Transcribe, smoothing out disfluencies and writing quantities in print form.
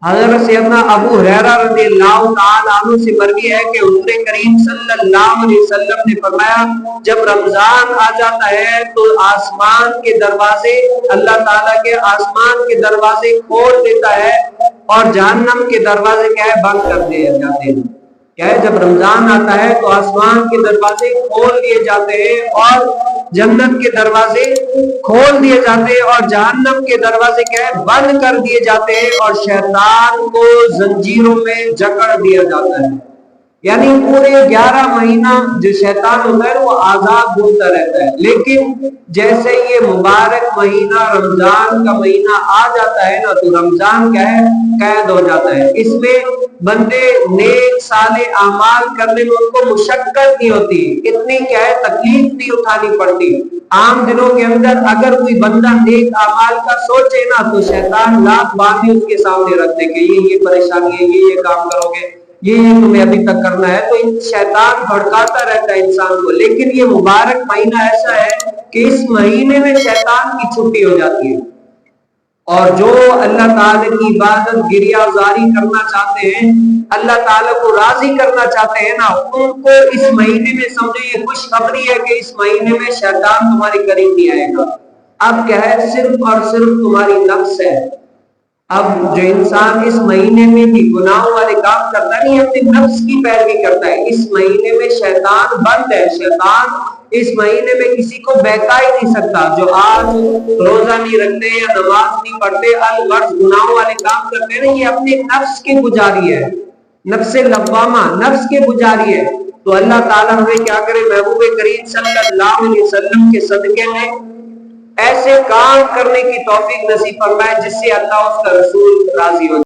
حضرت سیدنا ابو ہریرہ رضی اللہ تعالی عنہ سے مروی ہے کہ حضور کریم صلی اللہ علیہ وسلم نے فرمایا جب رمضان آ جاتا ہے تو آسمان کے دروازے اللہ تعالیٰ کے آسمان کے دروازے کھول دیتا ہے اور جہنم کے دروازے کیا ہے بند کر دیے جاتے ہیں. کیا ہے جب رمضان آتا ہے تو آسمان کے دروازے کھول دیے جاتے ہیں اور جنت کے دروازے کھول دیے جاتے ہیں اور جہنم کے دروازے کیا ہے بند کر دیے جاتے ہیں اور شیطان کو زنجیروں میں جکڑ دیا جاتا ہے. یعنی پورے 11 مہینہ جو شیطان ہوتا ہے وہ آزاد گھومتا رہتا ہے. لیکن جیسے یہ مبارک مہینہ رمضان کا مہینہ آ جاتا ہے نا تو رمضان کیا ہے قید ہو جاتا ہے. اس میں بندے نیک صالح اعمال کرنے میں ان کو مشقت نہیں ہوتی, اتنی کیا ہے تکلیف نہیں اٹھانی پڑتی. عام دنوں کے اندر اگر کوئی بندہ نیک اعمال کا سوچے نا تو شیطان لاکھ باتیں اس کے سامنے رکھ دے کہ یہ پریشانی ہے, یہ کام کرو گے, یہ تمہیں ابھی تک کرنا ہے, تو شیطان بھڑکاتا رہتا ہے انسان کو. لیکن یہ مبارک مہینہ ایسا ہے کہ اس مہینے میں شیطان کی چھٹی ہو جاتی ہے اور جو اللہ تعالیٰ کی عبادت گریہ زاری کرنا چاہتے ہیں, اللہ تعالیٰ کو راضی کرنا چاہتے ہیں نا, ان کو اس مہینے میں سمجھے یہ خوشخبری ہے کہ اس مہینے میں شیطان تمہارے قریب نہیں آئے گا. اب کیا ہے صرف اور صرف تمہاری نفس ہے. اب جو انسان اس مہینے میں بھی گناہوں والے کام کرتا نہیں, اپنی نفس کی پیروی کرتا ہے. اس مہینے میں شیطان بند ہے, شیطان اس مہینے میں کسی کو بہکا ہی نہیں سکتا. جو آج روزہ نہیں رکھتے یا نماز نہیں پڑھتے الغرض گناہوں والے کام کرتے نہیں, یہ اپنے نفس کے پجاری ہے, نفس لوامہ, نفس کے پجاری ہے. تو اللہ تعالیٰ ہمیں کیا کرے, محبوب کریم صلی اللہ علیہ وسلم کے صدقے میں ایسے کام کرنے کی توفیق نصیب فرمائے جس سے اللہ اس کا رسول راضی ہو.